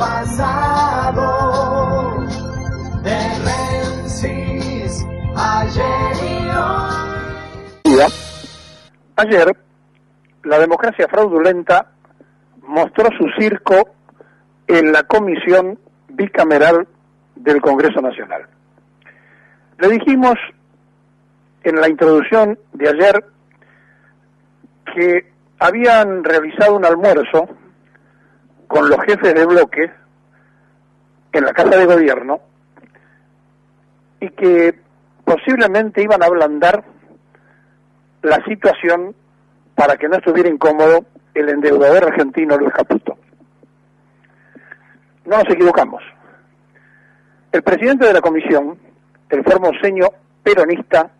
pasado, de Menzies, ayer y hoy. Ayer, la democracia fraudulenta mostró su circo en la comisión bicameral del Congreso Nacional. Le dijimos en la introducción de ayer que habían realizado un almuerzo con los jefes de bloque en la Casa de Gobierno y que posiblemente iban a ablandar la situación para que no estuviera incómodo el endeudador argentino Luis Caputo. No nos equivocamos. El presidente de la comisión, el formoseño peronista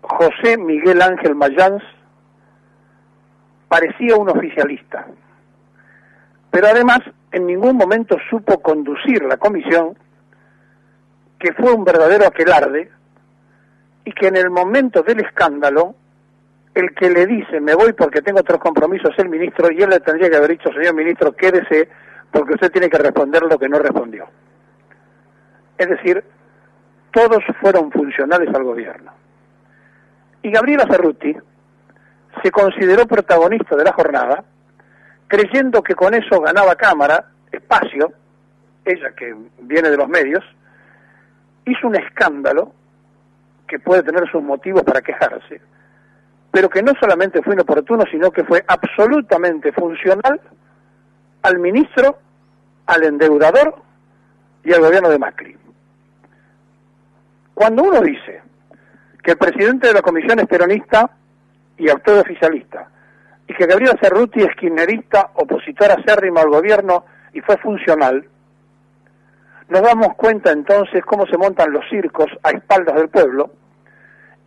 José Miguel Ángel Mayans, parecía un oficialista, pero además en ningún momento supo conducir la comisión, que fue un verdadero aquelarre, y que en el momento del escándalo, el que le dice, me voy porque tengo otros compromisos, es el ministro, y él le tendría que haber dicho, señor ministro, quédese, porque usted tiene que responder lo que no respondió. Es decir, todos fueron funcionales al gobierno. Y Gabriela Cerruti se consideró protagonista de la jornada, creyendo que con eso ganaba cámara, espacio, ella que viene de los medios, hizo un escándalo que puede tener sus motivos para quejarse, pero que no solamente fue inoportuno, sino que fue absolutamente funcional al ministro, al endeudador y al gobierno de Macri. Cuando uno dice que el presidente de la comisión es peronista y autor oficialista, y que Gabriela Cerruti es kirchnerista, opositora acérrima al gobierno y fue funcional, nos damos cuenta entonces cómo se montan los circos a espaldas del pueblo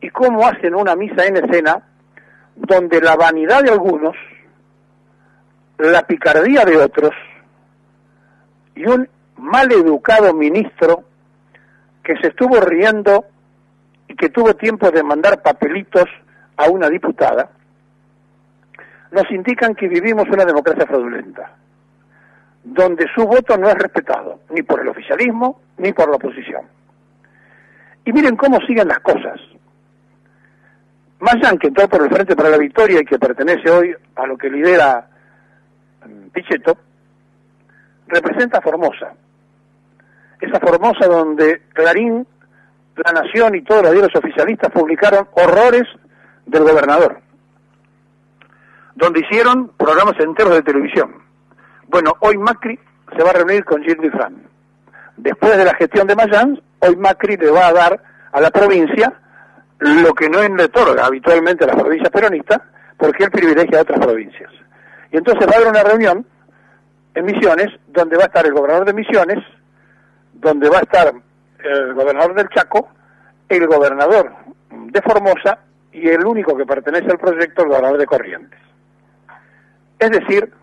y cómo hacen una misa en escena donde la vanidad de algunos, la picardía de otros y un mal educado ministro que se estuvo riendo y que tuvo tiempo de mandar papelitos a una diputada, nos indican que vivimos una democracia fraudulenta, donde su voto no es respetado, ni por el oficialismo, ni por la oposición. Y miren cómo siguen las cosas. Mayans, que entró por el Frente para la Victoria y que pertenece hoy a lo que lidera Pichetto, representa a Formosa. Esa Formosa donde Clarín, La Nación y todos los diarios oficialistas publicaron horrores del gobernador, donde hicieron programas enteros de televisión. Bueno, hoy Macri se va a reunir con Gilles Dufran. Después de la gestión de Mayans, hoy Macri le va a dar a la provincia lo que no le otorga habitualmente a las provincias peronistas, porque él privilegia a otras provincias. Y entonces va a haber una reunión en Misiones, donde va a estar el gobernador de Misiones, donde va a estar el gobernador del Chaco, el gobernador de Formosa y el único que pertenece al proyecto, el gobernador de Corrientes. Es decir,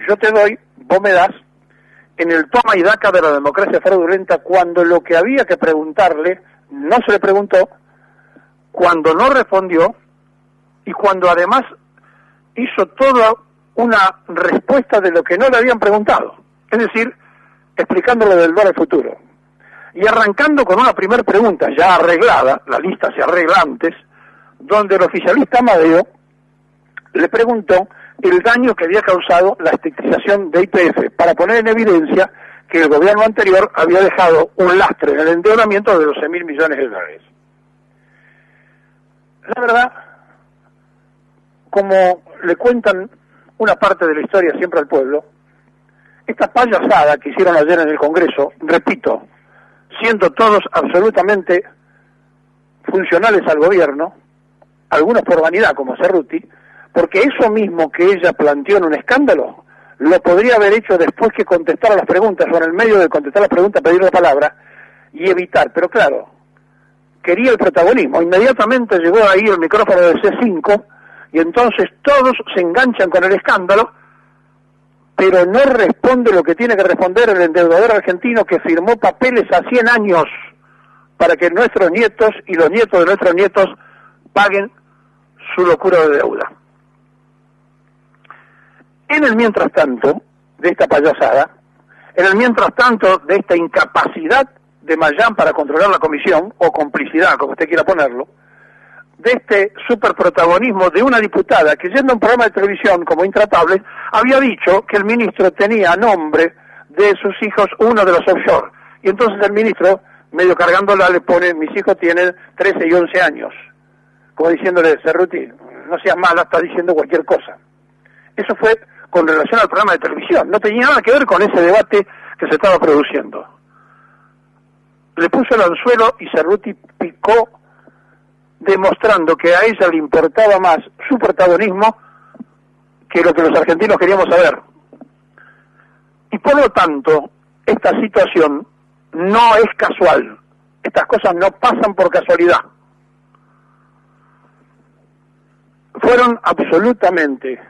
yo te doy, vos me das, en el toma y daca de la democracia fraudulenta, cuando lo que había que preguntarle no se le preguntó, cuando no respondió y cuando además hizo toda una respuesta de lo que no le habían preguntado, es decir, explicando lo del dólar futuro. Y arrancando con una primera pregunta ya arreglada, la lista se arregla antes, donde el oficialista Amadeo le preguntó el daño que había causado la estatización de YPF, para poner en evidencia que el gobierno anterior había dejado un lastre en el endeudamiento de 12.000 millones de dólares. La verdad, como le cuentan una parte de la historia siempre al pueblo, esta payasada que hicieron ayer en el Congreso, repito, siendo todos absolutamente funcionales al gobierno, algunos por vanidad como Cerruti, porque eso mismo que ella planteó en un escándalo, lo podría haber hecho después que contestara las preguntas, o en el medio de contestar las preguntas, pedir la palabra y evitar, pero claro, quería el protagonismo. Inmediatamente llegó ahí el micrófono de C5 y entonces todos se enganchan con el escándalo, pero no responde lo que tiene que responder el endeudador argentino que firmó papeles a 100 años para que nuestros nietos y los nietos de nuestros nietos paguen su locura de deuda. En el mientras tanto, de esta payasada, en el mientras tanto de esta incapacidad de Mayán para controlar la comisión, o complicidad, como usted quiera ponerlo, de este superprotagonismo de una diputada que, yendo a un programa de televisión como Intratables, había dicho que el ministro tenía a nombre de sus hijos uno de los offshore. Y entonces el ministro, medio cargándola, le pone: mis hijos tienen 13 y 11 años. Como diciéndole: Cerruti, no seas mala, está diciendo cualquier cosa. Eso fue con relación al programa de televisión. No tenía nada que ver con ese debate que se estaba produciendo. Le puso el anzuelo y Cerruti picó, demostrando que a ella le importaba más su protagonismo que lo que los argentinos queríamos saber. Y por lo tanto, esta situación no es casual. Estas cosas no pasan por casualidad. Fueron absolutamente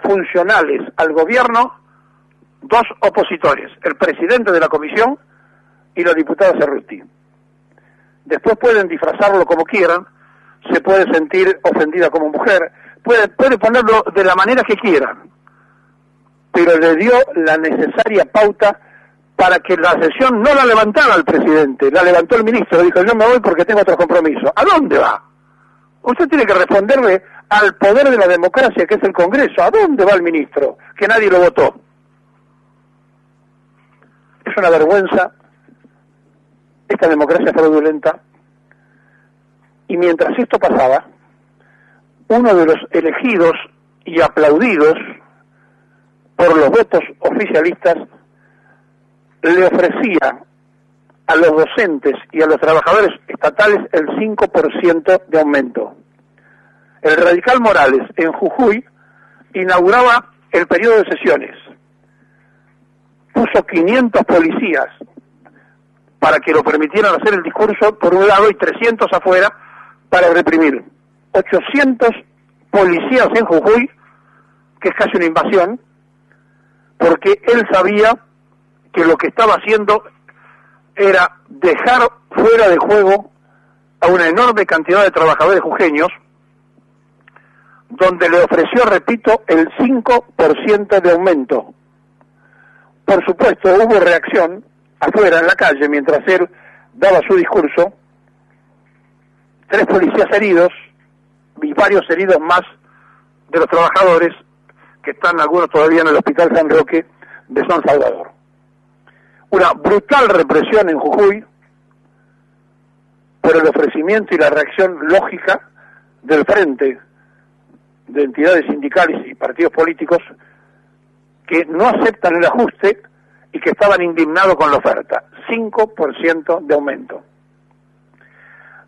funcionales al gobierno dos opositores, el presidente de la comisión y la diputada Cerruti. Después pueden disfrazarlo como quieran, se puede sentir ofendida como mujer, puede ponerlo de la manera que quieran, pero le dio la necesaria pauta para que la sesión no la levantara el presidente, la levantó el ministro, dijo: yo me voy porque tengo otro compromiso. ¿A dónde va? Usted tiene que responderle al poder de la democracia, que es el Congreso. ¿A dónde va el ministro? Que nadie lo votó. Es una vergüenza esta democracia fraudulenta. Y mientras esto pasaba, uno de los elegidos y aplaudidos por los votos oficialistas le ofrecía a los docentes y a los trabajadores estatales el 5% de aumento. El radical Morales, en Jujuy, inauguraba el periodo de sesiones. Puso 500 policías para que lo permitieran hacer el discurso por un lado y 300 afuera para reprimir. 800 policías en Jujuy, que es casi una invasión, porque él sabía que lo que estaba haciendo era dejar fuera de juego a una enorme cantidad de trabajadores jujeños, donde le ofreció, repito, el 5% de aumento. Por supuesto, hubo reacción afuera en la calle mientras él daba su discurso. 3 policías heridos y varios heridos más de los trabajadores, que están algunos todavía en el Hospital San Roque de San Salvador. Una brutal represión en Jujuy por el ofrecimiento y la reacción lógica del frente de entidades sindicales y partidos políticos que no aceptan el ajuste y que estaban indignados con la oferta. 5% de aumento.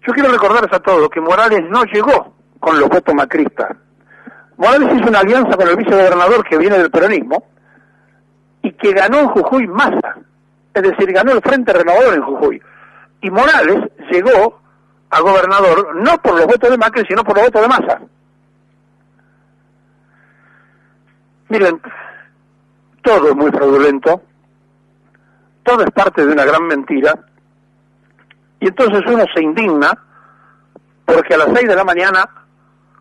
Yo quiero recordarles a todos que Morales no llegó con los votos macristas. Morales hizo una alianza con el vicegobernador que viene del peronismo y que ganó en Jujuy Massa. Es decir, ganó el Frente Renovador en Jujuy. Y Morales llegó a gobernador no por los votos de Macri, sino por los votos de Massa. Miren, todo es muy fraudulento, todo es parte de una gran mentira, y entonces uno se indigna porque a las 6 de la mañana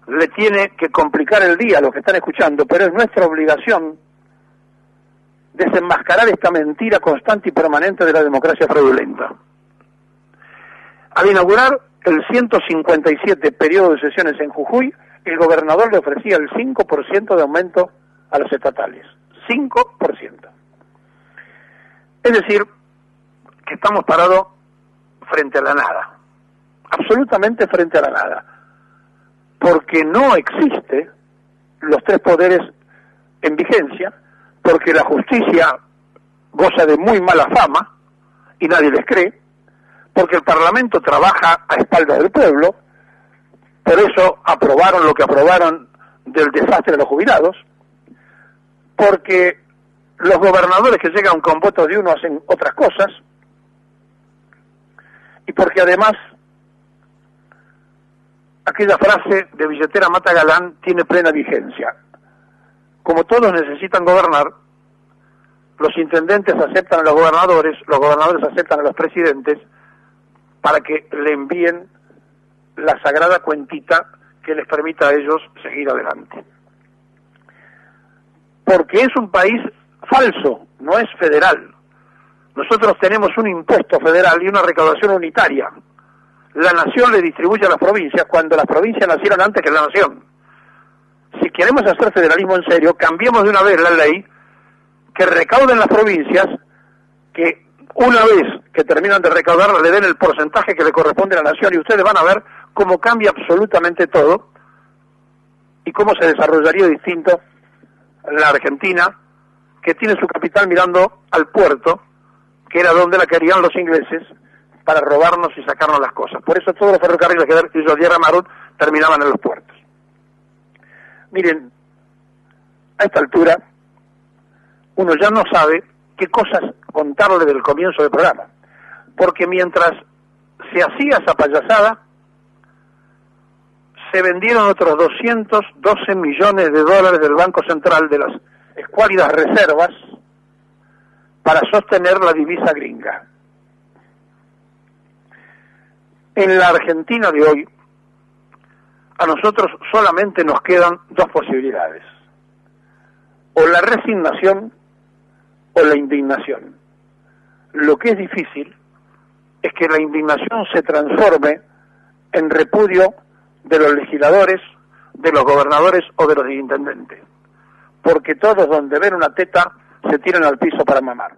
le tiene que complicar el día a los que están escuchando, pero es nuestra obligación desenmascarar esta mentira constante y permanente de la democracia fraudulenta. Al inaugurar el 157 periodo de sesiones en Jujuy, el gobernador le ofrecía el 5% de aumento a los estatales. 5%. Es decir, que estamos parados frente a la nada. Absolutamente frente a la nada. Porque no existe los 3 poderes en vigencia, porque la justicia goza de muy mala fama y nadie les cree, porque el Parlamento trabaja a espaldas del pueblo, por eso aprobaron lo que aprobaron del desastre de los jubilados, porque los gobernadores que llegan con votos de uno hacen otras cosas, y porque además aquella frase de billetera mata galán tiene plena vigencia. Como todos necesitan gobernar, los intendentes aceptan a los gobernadores aceptan a los presidentes para que le envíen la sagrada cuentita que les permita a ellos seguir adelante. Porque es un país falso, no es federal. Nosotros tenemos un impuesto federal y una recaudación unitaria. La nación le distribuye a las provincias cuando las provincias nacieron antes que la nación. Si queremos hacer federalismo en serio, cambiemos de una vez la ley, que recauden las provincias, que una vez que terminan de recaudar le den el porcentaje que le corresponde a la nación, y ustedes van a ver cómo cambia absolutamente todo y cómo se desarrollaría distinto la Argentina, que tiene su capital mirando al puerto, que era donde la querían los ingleses para robarnos y sacarnos las cosas. Por eso todos los ferrocarriles que hizo Tierra Marut terminaban en los puertos. Miren, a esta altura uno ya no sabe qué cosas contarle del comienzo del programa, porque mientras se hacía esa payasada, se vendieron otros 212 millones de dólares del Banco Central de las escuálidas reservas para sostener la divisa gringa. En la Argentina de hoy, a nosotros solamente nos quedan dos posibilidades: o la resignación o la indignación. Lo que es difícil es que la indignación se transforme en repudio de los legisladores, de los gobernadores o de los intendentes, porque todos donde ven una teta se tiran al piso para mamar.